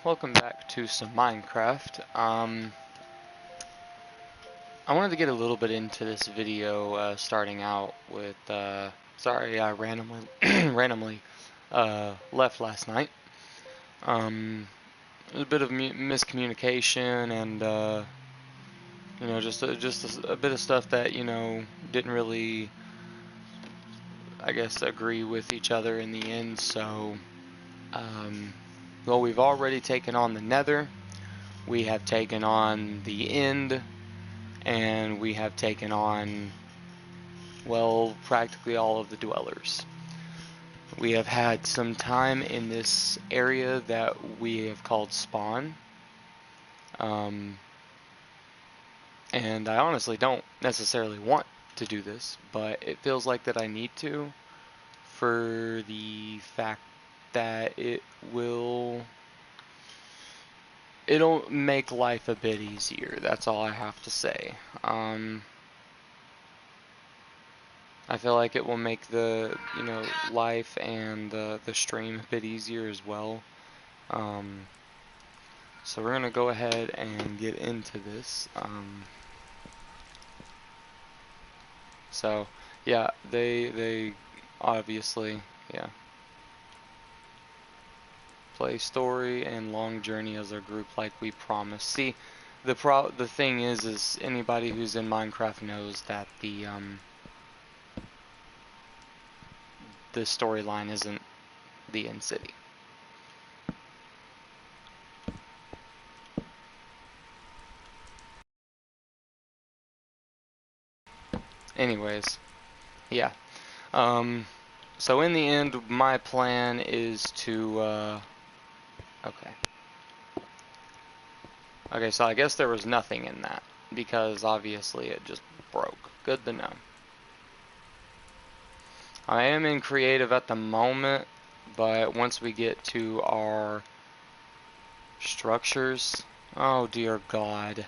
welcome back to some Minecraft. I wanted to get a little bit into this video, starting out with, sorry I randomly left last night. There was a bit of miscommunication and, you know, just a bit of stuff that, you know, didn't really, I guess, agree with each other in the end, so, well, we've already taken on the Nether, we have taken on the End, and we have taken on, well, practically all of the dwellers. We have had some time in this area that we have called spawn, and I honestly don't necessarily want to do this, but it feels like that I need to, for the fact that it'll make life a bit easier. That's all I have to say. I feel like it will make the, you know, life and the stream a bit easier as well. So we're gonna go ahead and get into this. So yeah, they obviously, yeah, play story and long journey as a group like we promised. See, the thing is anybody who's in Minecraft knows that the storyline isn't the end city. Anyways, yeah. So in the end, my plan is to, Okay, so I guess there was nothing in that, because obviously it just broke. Good to know. I am in creative at the moment, but once we get to our structures, oh dear God.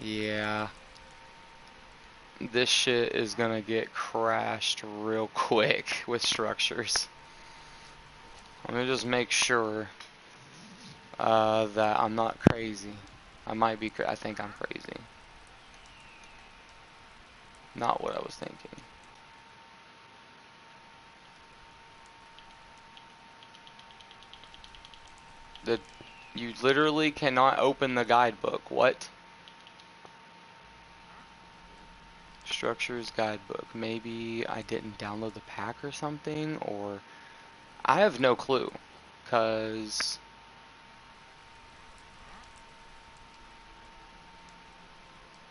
Yeah. This shit is gonna get crashed real quick with structures. Let me just make sure that I'm not crazy. I might be, I think I'm crazy. Not what I was thinking. You literally cannot open the guidebook. What? Structures guidebook. Maybe I didn't download the pack or something, or I have no clue, cause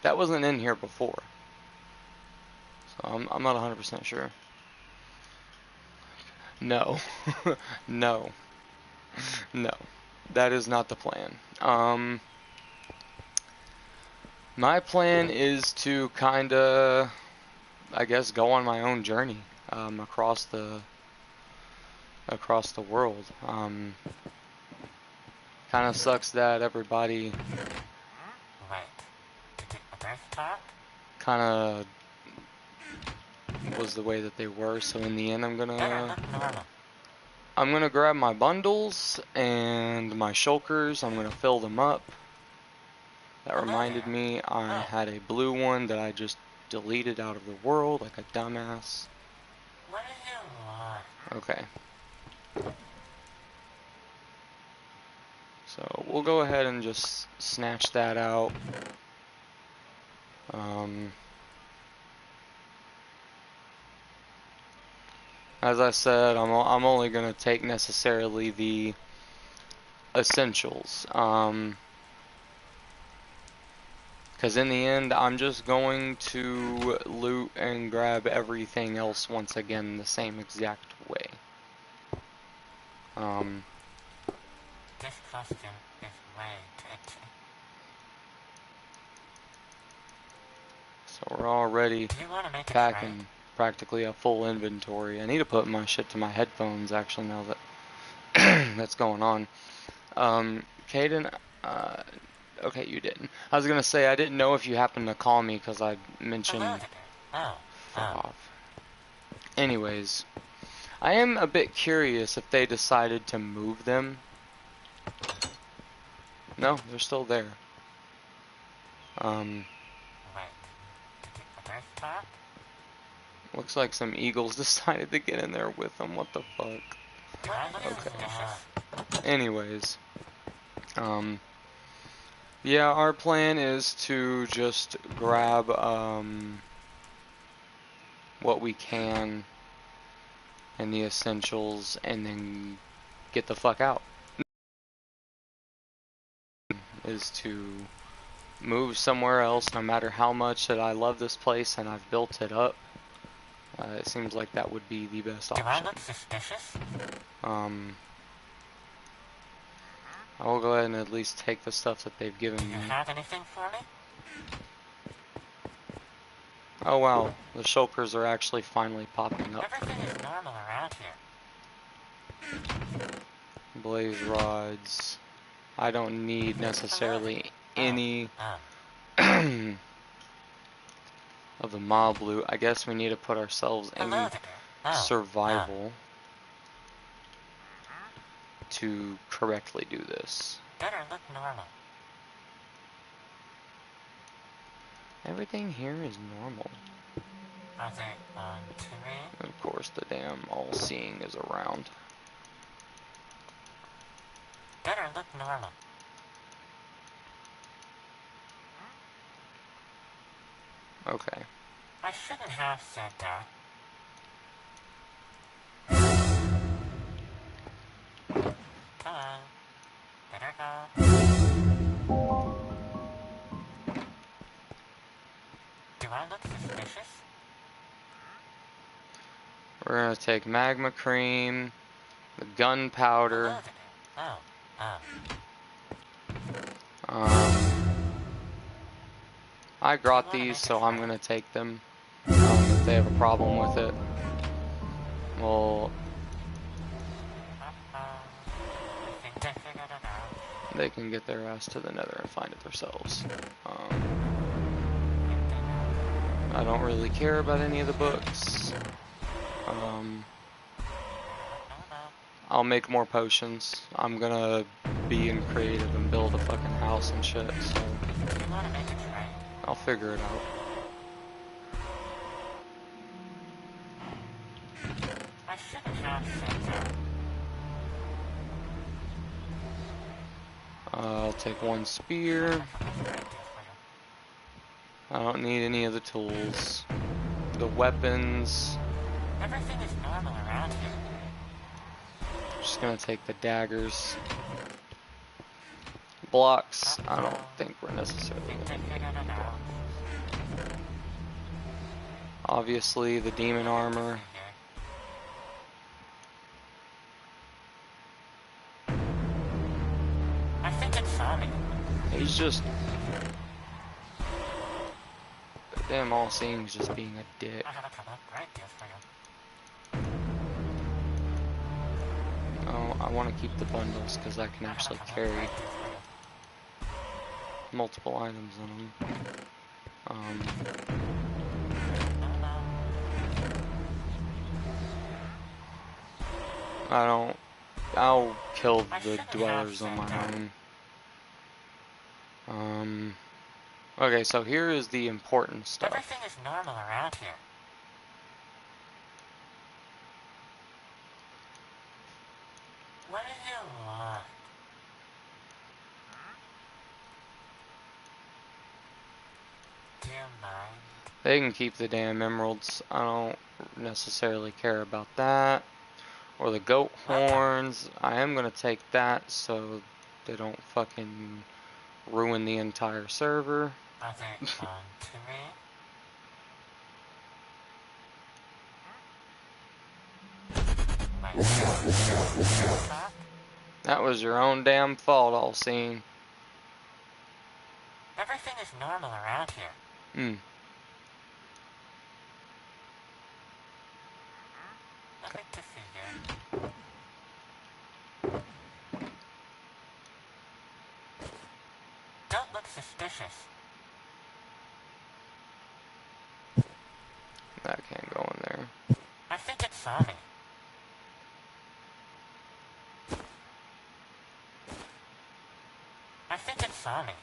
that wasn't in here before. So I'm not 100% sure. No. No. No. That is not the plan. My plan is to kinda, I guess, go on my own journey, across the world. Kinda sucks that everybody kinda was the way that they were, so in the end I'm gonna grab my bundles and my shulkers. I'm gonna fill them up. That reminded me, I had a blue one that I just deleted out of the world like a dumbass. Okay. So we'll go ahead and just snatch that out. As I said, I'm only gonna take necessarily the essentials. Because in the end, I'm just going to loot and grab everything else once again the same exact way. This costume is way too itchy. So we're already packing practically a full inventory. I need to put my shit to my headphones actually now that that's going on. Caden, okay, you didn't. I was gonna say, I didn't know if you happened to call me because I mentioned... Oh. Fuck off. Anyways, I am a bit curious if they decided to move them. No, they're still there. Wait. Did you others talk? Looks like some eagles decided to get in there with them. What the fuck? Do I look Okay. suspicious? Anyways. Yeah, our plan is to just grab, what we can and the essentials and then get the fuck out. Is to move somewhere else, no matter how much that I love this place and I've built it up. It seems like that would be the best Do I option. look suspicious? I will go ahead and at least take the stuff that they've given Do me. you have anything for me? Oh wow, the shulkers are actually finally popping up. Everything is normal around here. Blaze rods. I don't need necessarily any of the mob loot. I guess we need to put ourselves in Hello there. survival to correctly do this. Better look normal. Everything here is normal. Are they on to me? Of course, the damn all-seeing is around. Better look normal. Okay. I shouldn't have said that. Come on. Better go. Do I look suspicious? We're gonna take magma cream, the gunpowder. Hello there. I got these, so I'm gonna take them. If they have a problem with it, well, I think I figured it out. they can get their ass to the nether and find it themselves. I don't really care about any of the books. I'll make more potions. I'm gonna be in creative and build a fucking house and shit, so I'll figure it out. I shouldn't have said that. I'll take one spear. I don't need any of the tools. The weapons. Everything is normal around here. Just gonna take the daggers. Blocks. I don't think we're necessarily gonna need any blocks. Obviously, the demon armor. I think it saw me. He's just. The damn all-seeing's just being a dick. I have a couple of great deals for you. Oh, I want to keep the bundles because I can actually carry multiple items in them. I'll kill the dwellers on my own. Okay, so here is the important stuff. Everything is normal around here. What do you want? Do you mind? They can keep the damn emeralds. I don't necessarily care about that. Or the goat horns. I am going to take that so they don't fucking ruin the entire server. Are they on to me? That was your own damn fault, all seen. Everything is normal around here. Nothing to see here. Don't look suspicious. That can't go in there. I think it saw me. funny.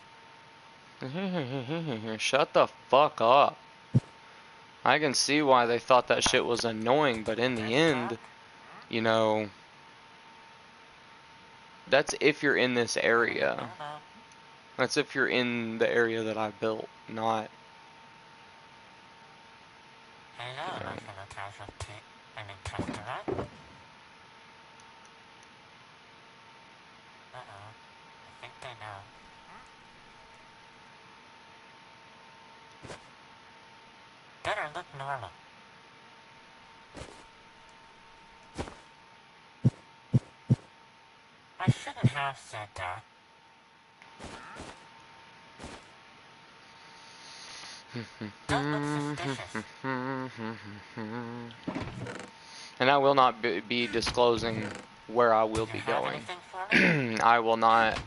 Shut the fuck up. I can see why they thought that shit was annoying, but in the end, you know, that's if you're in this area. That's if you're in the area that I built, not, Hello, you know. my fellow casualty. I mean customer. Uh-oh. I think they know. Better look normal. I shouldn't have said that. Don't look suspicious. And I will not be disclosing where I will be Have going. anything for me? I will not.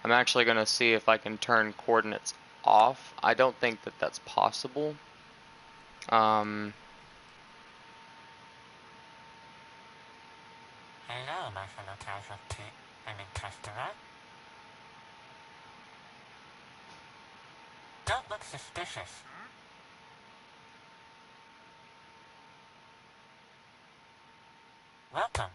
I'm actually going to see if I can turn coordinates off. I don't think that that's possible. Hello, my fellow casualty. I mean customer. Don't look suspicious. Welcome.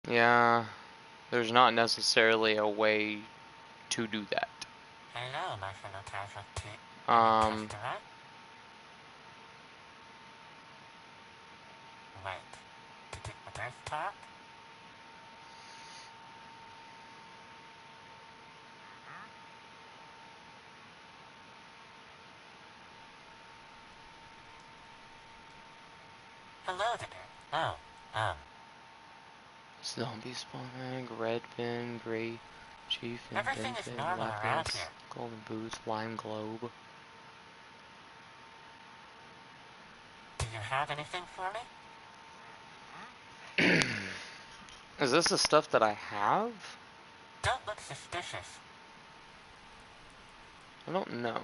Yeah, there's not necessarily a way to do that. Hello, my fellow casualty. I mean customer. Wait. Did the others talk? Hello there. Oh, Zombie spawn egg, red fin, gray chief, everything is indented, normal around weapons, here. golden boots, lime globe. Do you have anything for me? Is this the stuff that I have? Don't look suspicious. I don't know.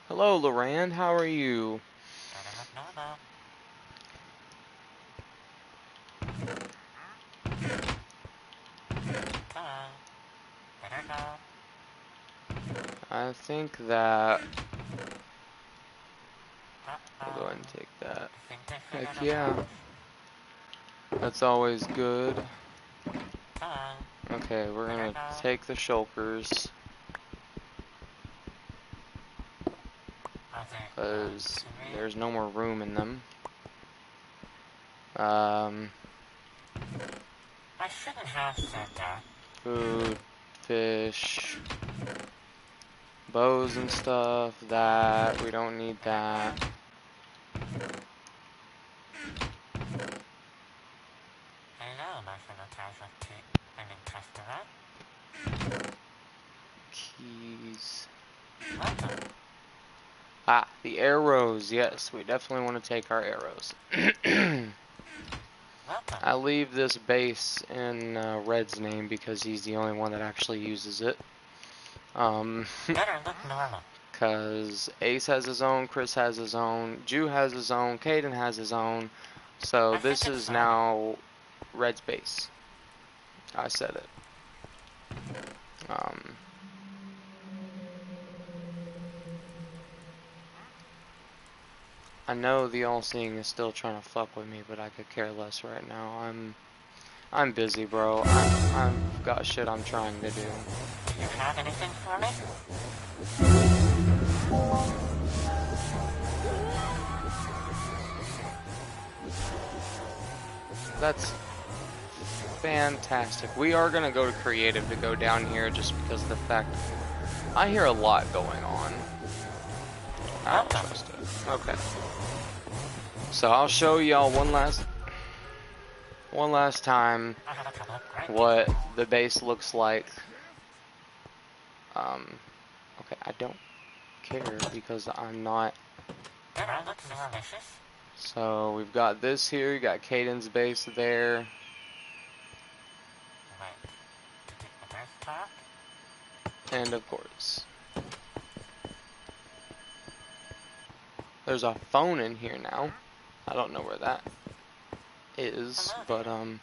Hello, Lorand, how are you? Better look normal. Come on. Better go. I think that I'll go Uh-oh. ahead and take that. I think they Heck figured us yeah. out. That's always good. Come on. Okay, we're Better gonna go. take the shulkers. Are they Because to me? there's no more room in them. I shouldn't have said that. Food, fish, bows and stuff, that, we don't need that. Hello, my fellow casualty. I mean customer. Keys. Welcome. Ah, the arrows, yes, we definitely want to take our arrows. Welcome. I leave this base in Red's name because he's the only one that actually uses it. Better look normal. Because Ace has his own, Chris has his own, Jew has his own, Caden has his own. So I this think it's is fine. now Red's base. I said it. I know the All-Seeing is still trying to fuck with me, but I could care less right now. I'm busy, bro. I've got shit I'm trying to do. Do you have anything for me? That's fantastic. We are gonna go to creative to go down here just because of the fact I hear a lot going on. I don't trust it. Okay. So I'll show y'all one last time I have a couple of great what the base looks like. Okay, I don't care because I'm not. Better look suspicious. So we've got this here, you got Caden's base there. Wait. Did the others talk? And of course, there's a phone in here now. I don't know where that. is, but Oh,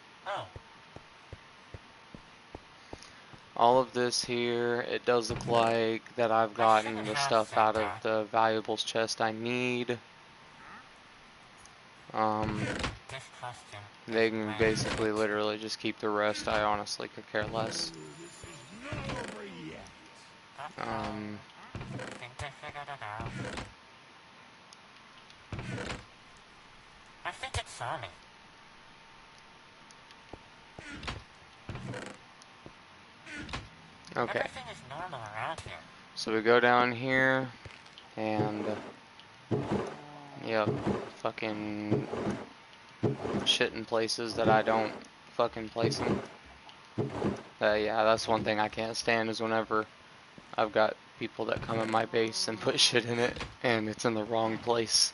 all of this here, it does look like that I've gotten the stuff out of the valuables chest I need. this costume They is can way basically too literally just keep the rest. I honestly could care less. think they figured it out. I think it saw me. Okay, Everything is normal around here. so we go down here, and yep, fucking shit in places that I don't fucking place them. Yeah, that's one thing I can't stand is whenever I've got people that come in my base and put shit in it, and it's in the wrong place.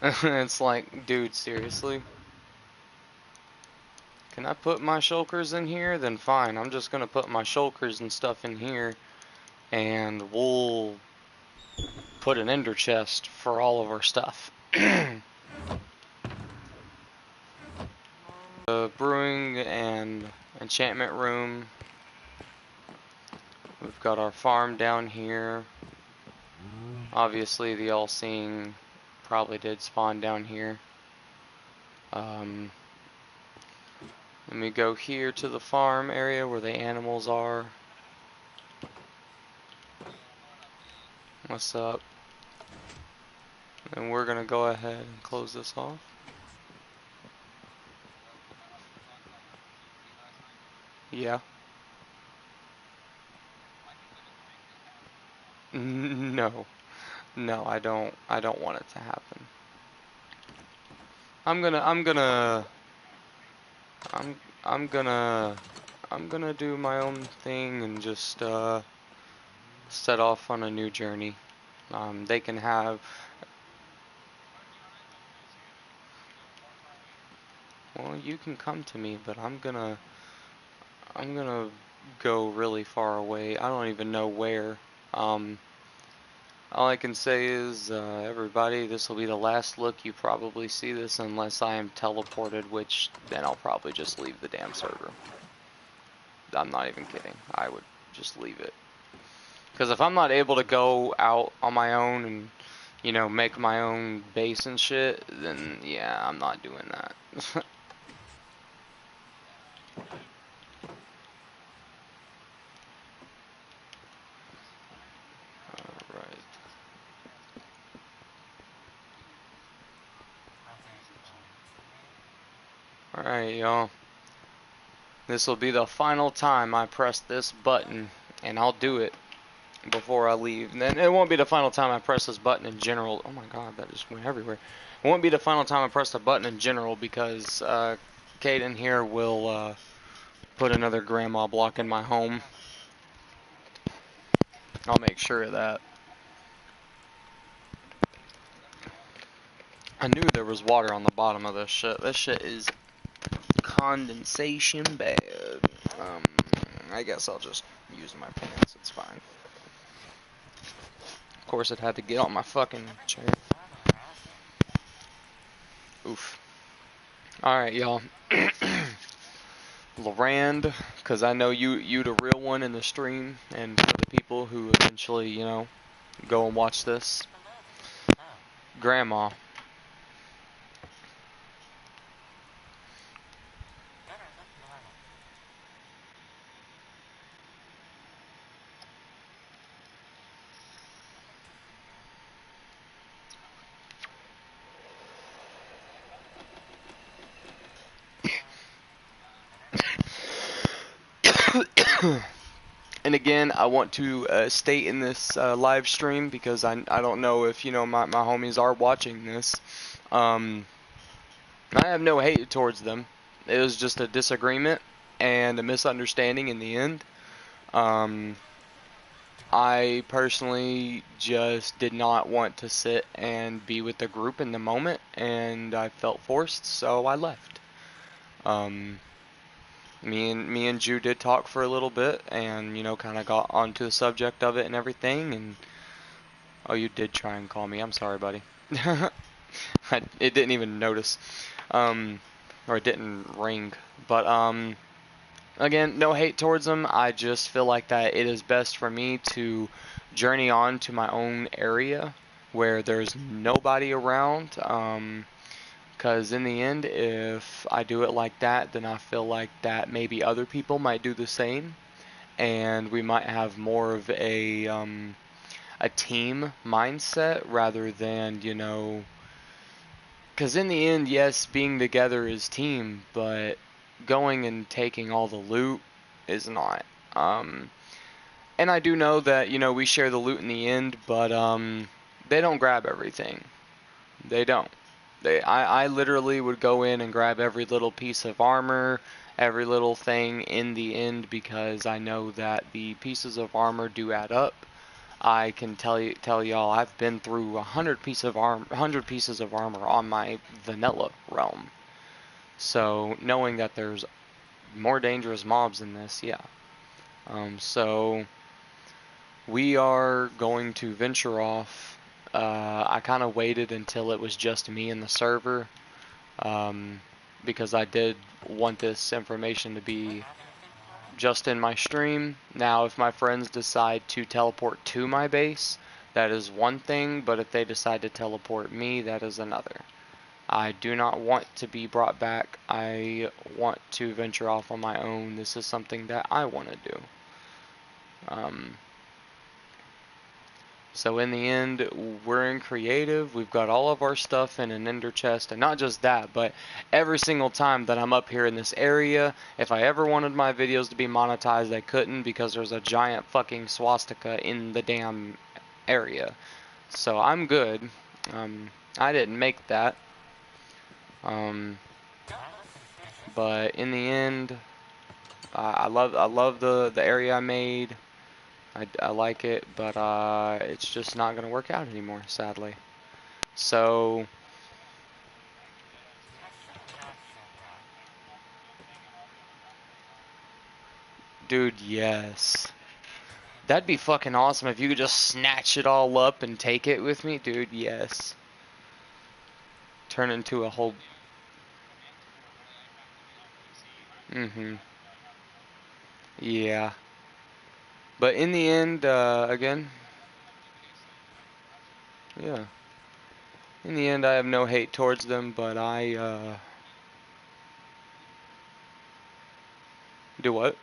It's like, dude, seriously? Can I put my shulkers in here? Then fine, I'm just gonna put my shulkers and stuff in here, and we'll put an ender chest for all of our stuff. The brewing and enchantment room. We've got our farm down here. Obviously, the all-seeing probably did spawn down here. Then we go here to the farm area where the animals are. What's up? And we're gonna go ahead and close this off. Yeah. No. No, I don't want it to happen. I'm gonna do my own thing and just set off on a new journey. They can have. Well, you can come to me, but I'm gonna go really far away. I don't even know where. All I can say is, everybody, this will be the last look you probably see this unless I am teleported, which then I'll probably just leave the damn server. I'm not even kidding. I would just leave it. Because if I'm not able to go out on my own and, you know, make my own base and shit, then yeah, I'm not doing that. Alright. Alright, y'all. This will be the final time I press this button, and I'll do it before I leave. And then it won't be the final time I press this button in general. Oh my god, that just went everywhere. It won't be the final time I press the button in general because Caden here will put another grandma block in my home. I'll make sure of that. I knew there was water on the bottom of this shit. This shit is condensation bad. I guess I'll just use my pants. It's fine. Of course, it had to get on my fucking chair. Oof. Alright, y'all. Lorand, because I know you the real one in the stream, and for the people who eventually, you know, go and watch this. Grandma. And again, I want to state in this live stream, because I don't know if, you know, my homies are watching this. I have no hate towards them. It was just a disagreement and a misunderstanding in the end. I personally just did not want to sit and be with the group in the moment, and I felt forced, so I left. Me and Ju did talk for a little bit, and, you know, kind of got onto the subject of it and everything, and oh, you did try and call me. I'm sorry, buddy. It didn't even notice. or it didn't ring. But again, no hate towards them. I just feel like that it is best for me to journey on to my own area where there's nobody around. Because in the end, if I do it like that, then I feel like that maybe other people might do the same, and we might have more of a team mindset rather than, you know, because in the end, yes, being together is team, but going and taking all the loot is not. And I do know that, you know, we share the loot in the end, but they don't grab everything. They don't. I literally would go in and grab every little piece of armor, every little thing in the end, because I know that the pieces of armor do add up. I can tell y'all I've been through 100 pieces of armor on my vanilla realm. So knowing that there's more dangerous mobs in this, yeah. So we are going to venture off. I kind of waited until it was just me in the server, because I did want this information to be just in my stream. Now, if my friends decide to teleport to my base, that is one thing, but if they decide to teleport me, that is another. I do not want to be brought back. I want to venture off on my own. This is something that I want to do. So in the end, we're in creative. We've got all of our stuff in an ender chest, and not just that, but every single time that I'm up here in this area, if I ever wanted my videos to be monetized, I couldn't because there's a giant fucking swastika in the damn area. So I'm good. I didn't make that. But in the end, I love the area I made. I like it, but it's just not gonna work out anymore, sadly. So, dude, yes. That'd be fucking awesome if you could just snatch it all up and take it with me, dude, yes. Turn into a whole... Yeah. But in the end, again, yeah. In the end, I have no hate towards them, but do what?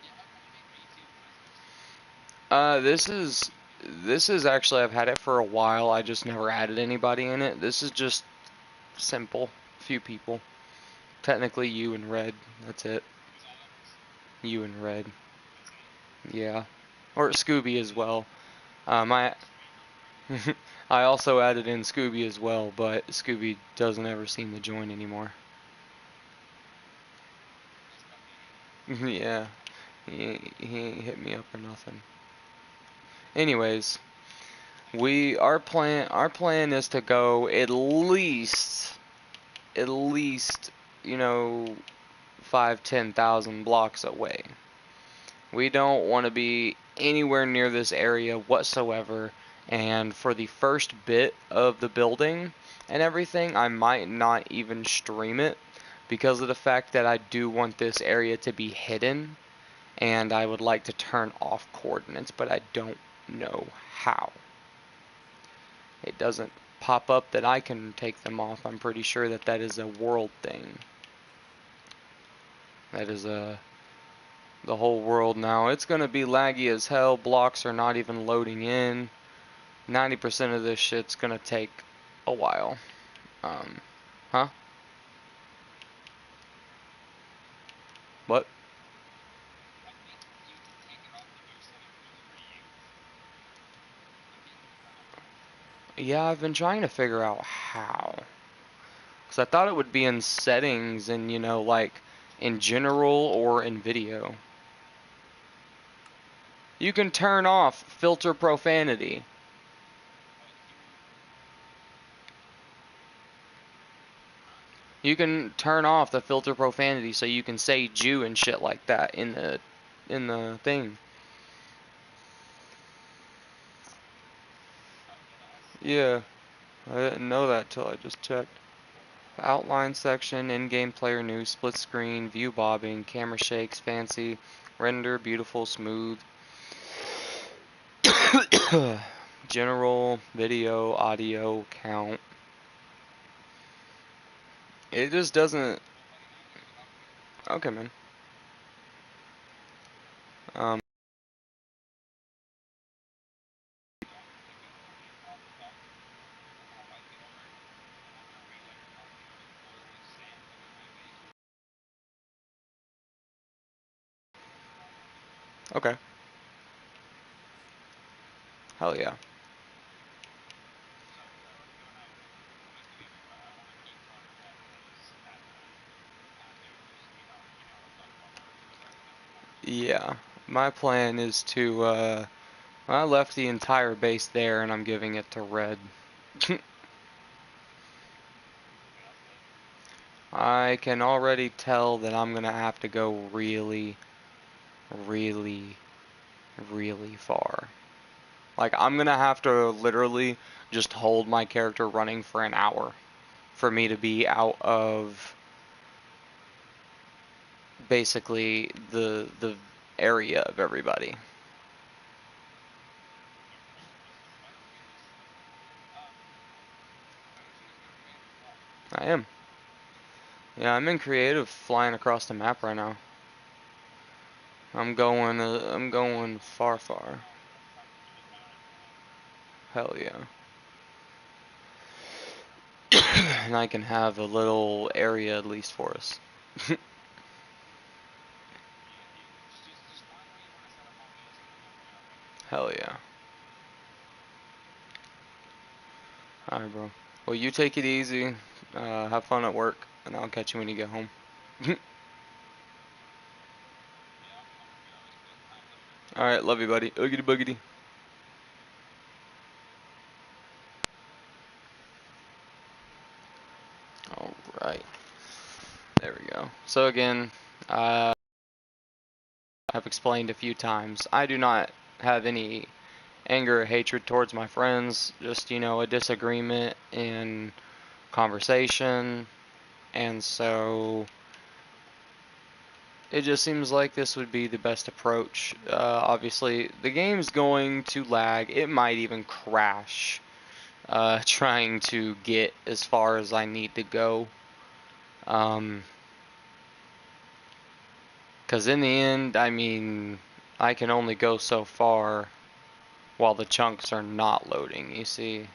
This is actually, I've had it for a while, I just never added anybody in it. This is just simple. Few people. Technically you and Red, that's it. You and Red. Yeah. Or Scooby as well. I I also added in Scooby as well, but Scooby doesn't ever seem to join anymore. Yeah. He ain't hit me up or nothing. Anyways, our plan is to go at least, you know, 5-10,000 blocks away. We don't want to be anywhere near this area whatsoever, and for the first bit of the building and everything, I might not even stream it because of the fact that I do want this area to be hidden, and I would like to turn off coordinates, but I don't know how. It doesn't pop up that I can take them off. I'm pretty sure that that is a world thing. That is the whole world now. It's gonna be laggy as hell. Blocks are not even loading in. 90% of this shit's gonna take a while. Huh? What? Yeah, I've been trying to figure out how. Because I thought it would be in settings and, you know, like in general or in video. You can turn off filter profanity. You can turn off the filter profanity so you can say Jew and shit like that in the thing. Yeah, I didn't know that till I just checked. outline section, in-game player news, split screen, view bobbing, camera shakes, fancy, render, beautiful, smooth, general, video, audio, count. It just doesn't. Okay, man. Um. Okay. Hell yeah. Yeah. My plan is to. I left the entire base there, and I'm giving it to red. I can already tell that I'm gonna have to go really, really, really far. Like, I'm gonna have to literally just hold my character running for an hour for me to be out of basically the area of everybody. I am. Yeah, I'm in creative flying across the map right now. I'm going far, far. Hell yeah. And I can have a little area at least for us. Hell yeah. Alright, bro. Well, you take it easy. Have fun at work, and I'll catch you when you get home. Alright, love you, buddy. Oogity boogity. Alright. There we go. So again, I have explained a few times. I do not have any anger or hatred towards my friends. Just, a disagreement in conversation. And so it just seems like this would be the best approach. Obviously, the game's going to lag. It might even crash. Trying to get as far as I need to go. Because in the end, I mean, I can only go so far while the chunks are not loading, you see.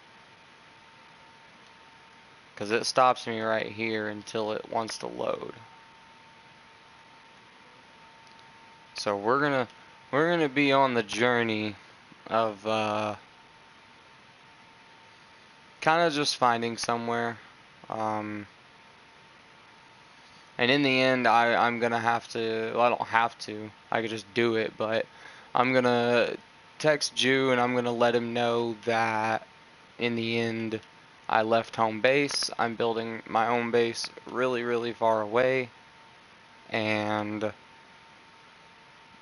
Because it stops me right here until it wants to load. So we're gonna be on the journey of kind of just finding somewhere. And in the end, I'm gonna have to. Well, I don't have to. I could just do it, but I'm gonna text Jew and I'm gonna let him know that in the end, I left home base. I'm building my own base really, really far away, and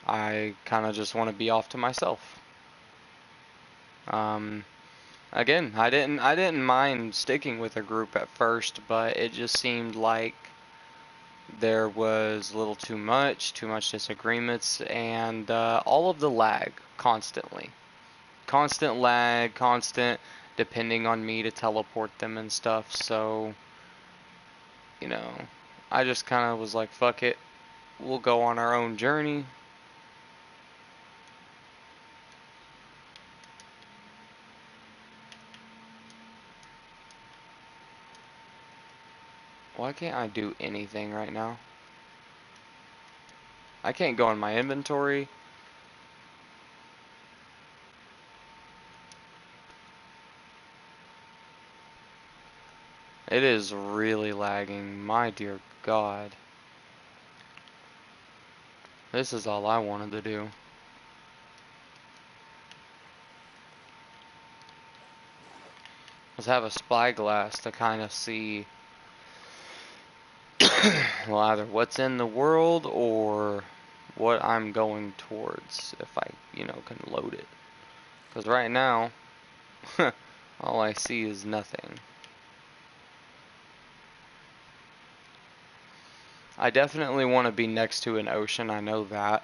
I kind of just want to be off to myself. Um, Again, I didn't mind sticking with a group at first, but it just seemed like there was a little too much disagreements, and all of the lag constantly. Constant lag, constant depending on me to teleport them and stuff, so, you know, I just kind of was like, fuck it, we'll go on our own journey. Why can't I do anything right now? I can't go in my inventory. It is really lagging, my dear God. This is all I wanted to do. Was have a spyglass to kind of see, well, either what's in the world or what I'm going towards if I, can load it. Because right now, all I see is nothing. I definitely want to be next to an ocean, I know that.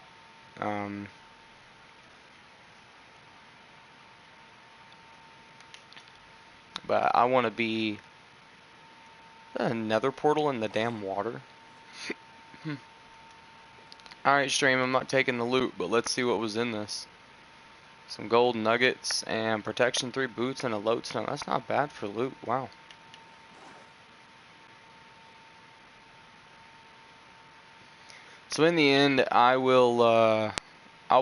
But I want to be another portal in the damn water. Alright, stream, I'm not taking the loot, but let's see what was in this. Some gold nuggets and protection 3 boots and a lodestone. That's not bad for loot. Wow. So in the end, I'll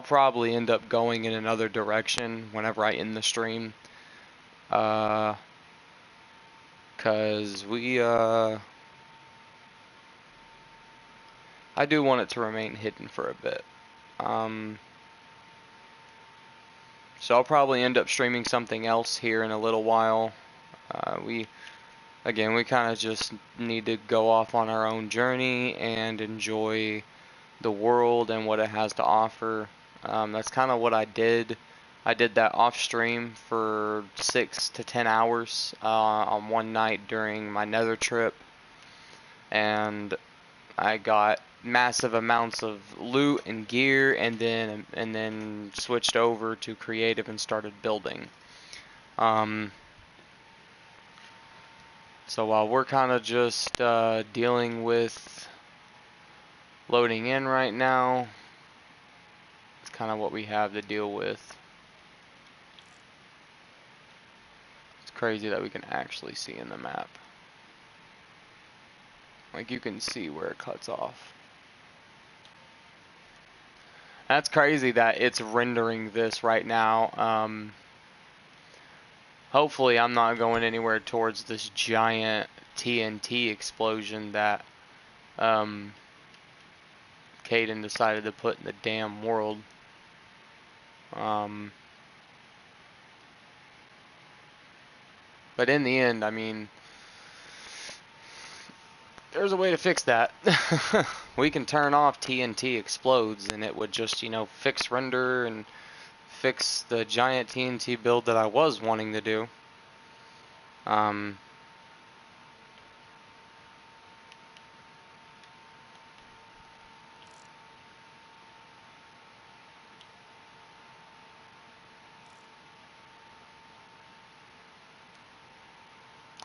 probably end up going in another direction whenever I end the stream. Cause I do want it to remain hidden for a bit. So I'll probably end up streaming something else here in a little while. We kind of just need to go off on our own journey and enjoy the world and what it has to offer. That's kind of what I did. I did that off stream for 6 to 10 hours on one night during my nether trip, and I got massive amounts of loot and gear, and then switched over to creative and started building. So while we're kind of just dealing with loading in right now, it's kind of what we have to deal with. It's crazy that we can actually see in the map. Like, you can see where it cuts off. That's crazy that it's rendering this right now. Hopefully I'm not going anywhere towards this giant TNT explosion that Caden decided to put in the damn world. But in the end, I mean, there's a way to fix that. We can turn off TNT explodes and it would just, you know, fix render and fix the giant TNT build that I was wanting to do.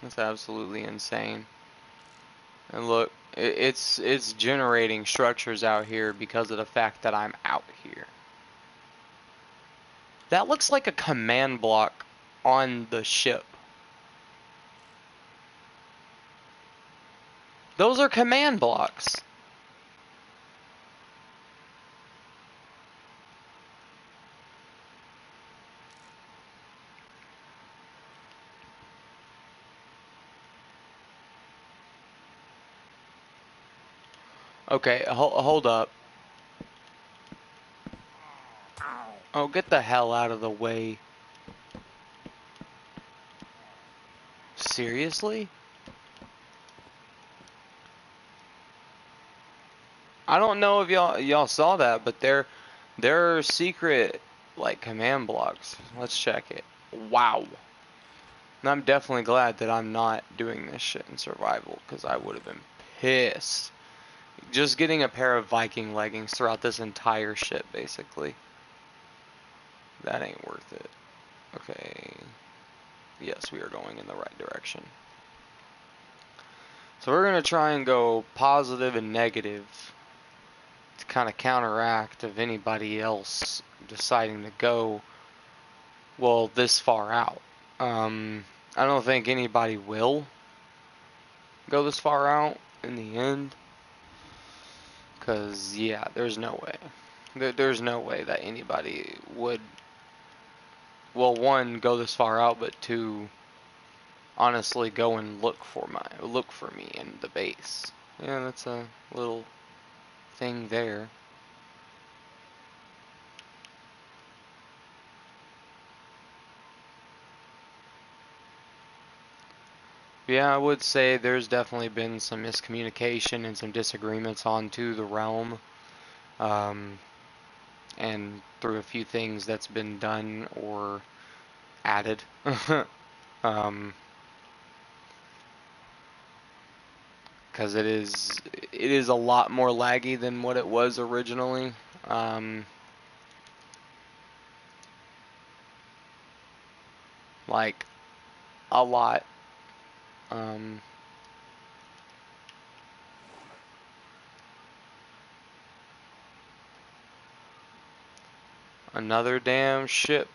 That's absolutely insane. And look, it's generating structures out here because of the fact that I'm out here. That looks like a command block on the ship. Those are command blocks. Okay, hold up. Oh, get the hell out of the way. Seriously? I don't know if y'all saw that, but they're secret, like, command blocks. Let's check it. Wow. And I'm definitely glad that I'm not doing this shit in survival, because I would have been pissed. Just getting a pair of Viking leggings throughout this entire shit, basically. That ain't worth it. Okay. Yes, we are going in the right direction. So we're going to try and go positive and negative to kind of counteract of anybody else deciding to go, well, this far out. I don't think anybody will go this far out in the end. Because, yeah, there's no way. There's no way that anybody would, well, one, go this far out, but two, honestly go and look for me in the base. Yeah, that's a little thing there. Yeah, I would say there's definitely been some miscommunication and some disagreements onto the realm, and through a few things that's been done or added. because it is a lot more laggy than what it was originally. Like a lot. Another damn ship.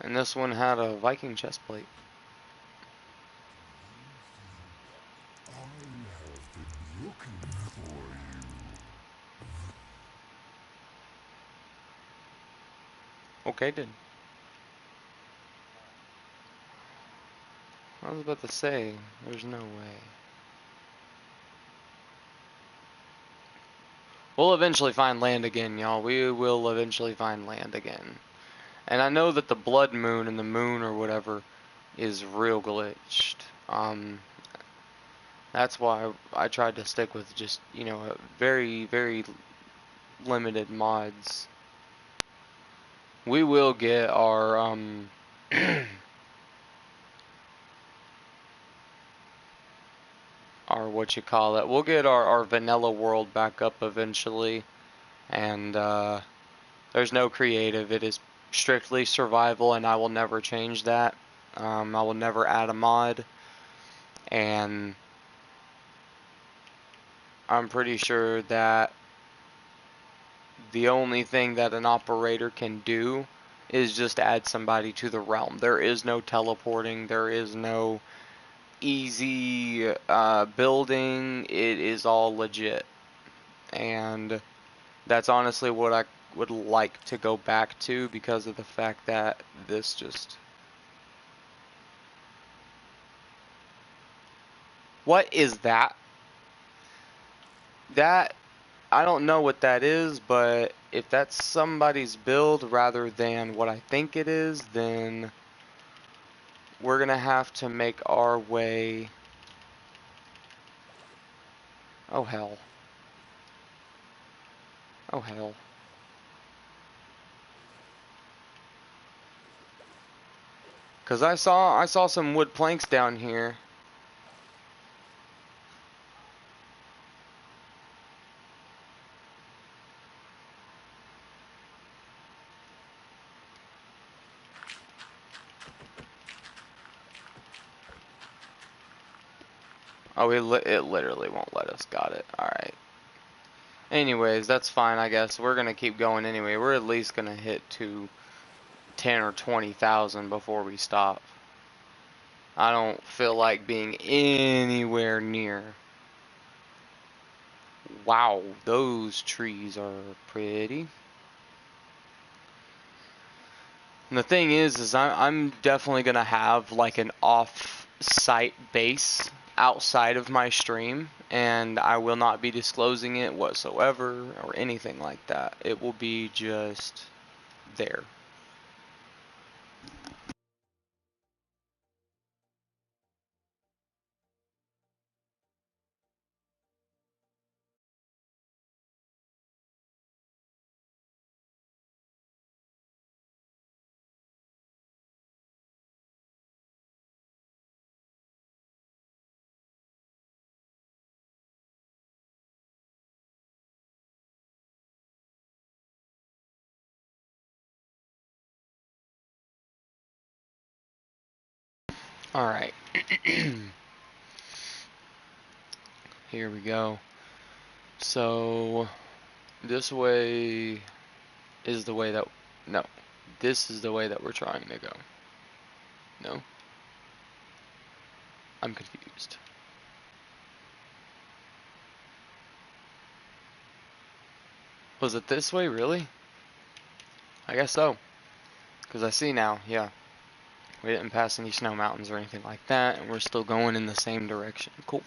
And this one had a Viking chestplate. Okay, then. I was about to say, there's no way. We'll eventually find land again, y'all. We will eventually find land again. And I know that the blood moon and the moon or whatever is real glitched. That's why I tried to stick with just, you know, very, very limited mods. We will get our, our, what you call it, we'll get our vanilla world back up eventually. And, there's no creative, it is strictly survival, and I will never change that. I will never add a mod. And I'm pretty sure that the only thing that an operator can do is just add somebody to the realm. There is no teleporting, there is no easy building, it is all legit. And that's honestly what I would like to go back to, because of the fact that this just... What is that? That, I don't know what that is, but if that's somebody's build rather than what I think it is, then we're gonna have to make our way... Oh hell. Oh hell. Cause I saw some wood planks down here. Oh, it literally won't let us. Got it. Alright. Anyways, that's fine, I guess. We're gonna keep going anyway. We're at least gonna hit to 10 or 20,000 before we stop. I don't feel like being anywhere near. Wow, those trees are pretty. And the thing is I'm definitely gonna have like an off-site base outside of my stream, and I will not be disclosing it whatsoever or anything like that. It will be just there. Alright. Here we go. So, this way is the way that... No. This is the way that we're trying to go. No? I'm confused. Was it this way, really? I guess so. Because I see now, yeah. We didn't pass any snow mountains or anything like that, and we're still going in the same direction. Cool.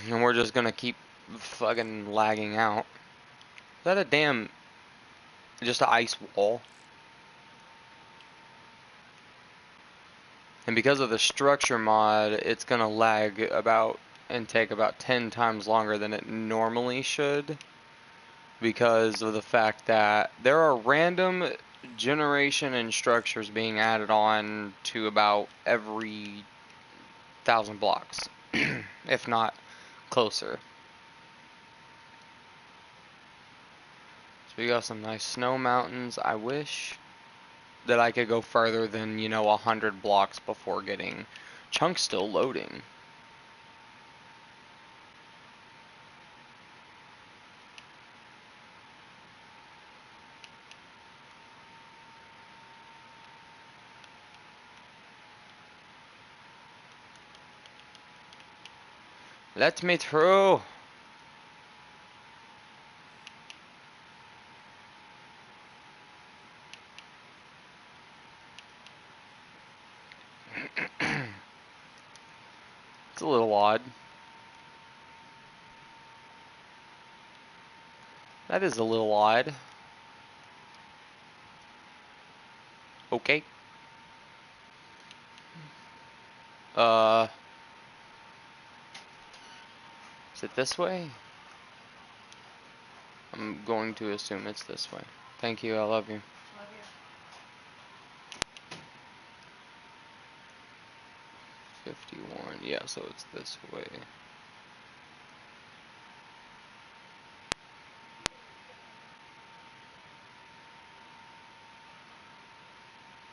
And we're just gonna keep fucking lagging out. Is that a damn... just an ice wall? And because of the structure mod, it's gonna lag about and take about 10 times longer than it normally should, because of the fact that there are random generation and structures being added on to about every 1,000 blocks, if not closer. So we got some nice snow mountains. I wish that I could go further than, 100 blocks before getting chunks still loading. Let me through. It's a little odd. That is a little odd. Okay. Is it this way? I'm going to assume it's this way. Thank you, I love you. Love you. 51, yeah, so it's this way.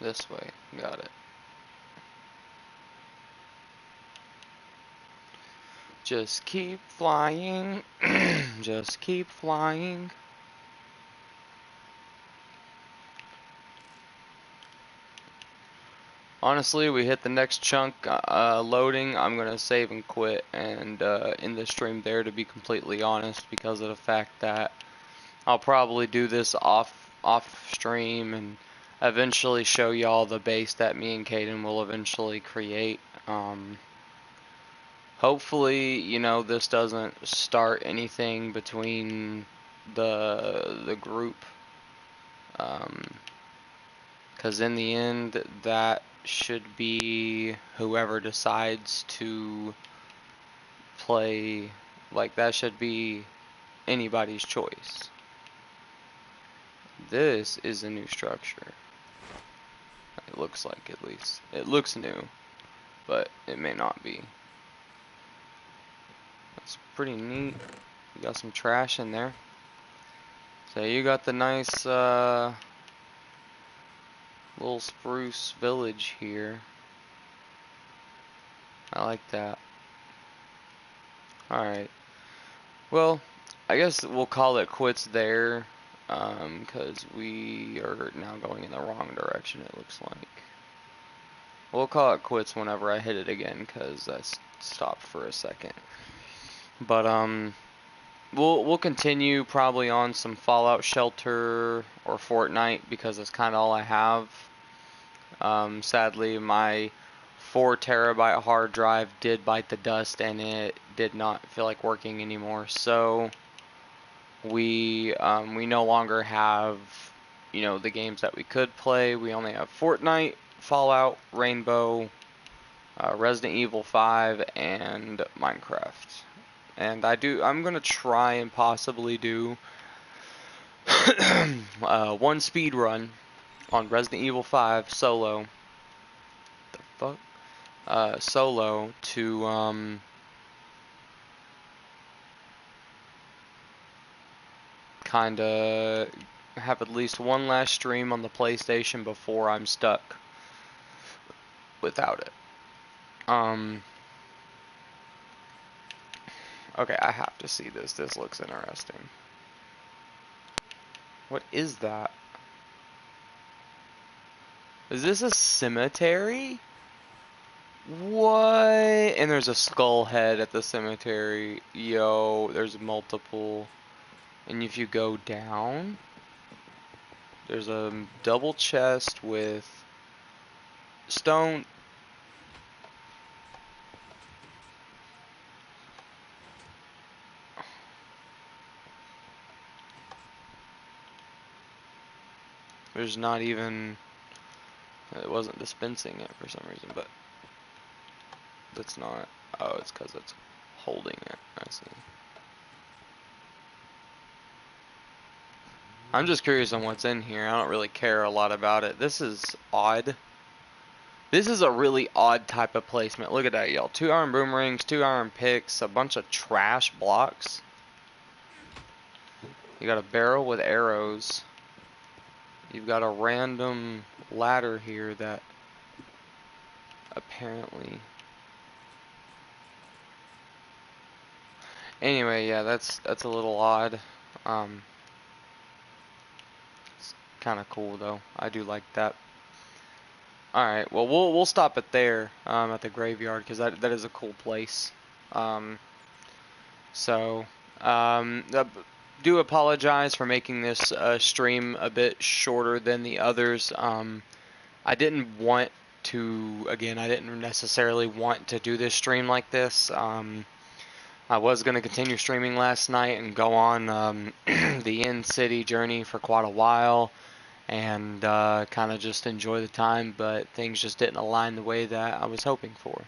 This way, got it. Just keep flying, just keep flying. Honestly, we hit the next chunk loading. I'm gonna save and quit and end the stream there, to be completely honest, because of the fact that I'll probably do this off stream and eventually show y'all the base that me and Caden will eventually create. Hopefully, this doesn't start anything between the group, because in the end, that should be whoever decides to play. Like, that should be anybody's choice. This is a new structure. It looks like, at least. It looks new, but it may not be. That's pretty neat. You got some trash in there. So you got the nice little spruce village here. I like that. Alright. Well, I guess we'll call it quits there, because we are now going in the wrong direction, it looks like. We'll call it quits whenever I hit it again, because I stopped for a second. But, we'll continue probably on some Fallout Shelter or Fortnite, because that's kind of all I have. Sadly, my 4 terabyte hard drive did bite the dust, and it did not feel like working anymore. So we no longer have, the games that we could play. We only have Fortnite, Fallout, Rainbow, Resident Evil 5, and Minecraft. And I'm gonna try and possibly do one speed run on Resident Evil 5 solo. The fuck? Solo to kinda have at least one last stream on the PlayStation before I'm stuck without it. Okay, I have to see this. This looks interesting. What is that? Is this a cemetery? What? And there's a skull head at the cemetery. Yo, there's multiple. And if you go down, there's a double chest with stone. There's not even, it wasn't dispensing it for some reason, but that's not, oh, it's because it's holding it, I see. I'm just curious on what's in here. I don't really care a lot about it. This is odd. This is a really odd type of placement. Look at that, y'all. 2 iron boomerangs, 2 iron picks, a bunch of trash blocks. You got a barrel with arrows. You've got a random ladder here that apparently... Anyway, yeah, that's a little odd. It's kind of cool though. I do like that. All right, well we'll stop it there at the graveyard because that is a cool place. So do apologize for making this stream a bit shorter than the others. I didn't want to. Again, I didn't necessarily want to do this stream like this. I was going to continue streaming last night and go on the in-city journey for quite a while and kind of just enjoy the time, but things just didn't align the way that I was hoping for.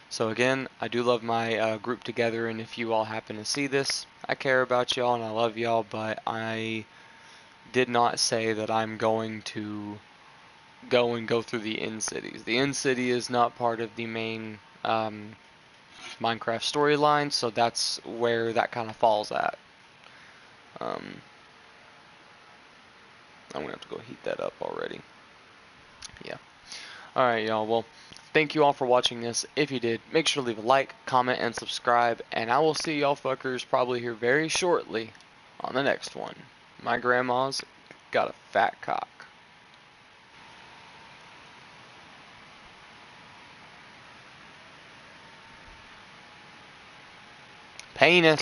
So again, I do love my group together, and if you all happen to see this, I care about y'all and I love y'all, but I did not say that I'm going to go through the in-cities. The in-city is not part of the main Minecraft storyline, so that's where that kind of falls at. I'm gonna have to go heat that up already. Yeah. Alright, y'all. Well, thank you all for watching this. If you did, make sure to leave a like, comment, and subscribe. And I will see y'all fuckers probably here very shortly on the next one. My grandma's got a fat cock. Penis.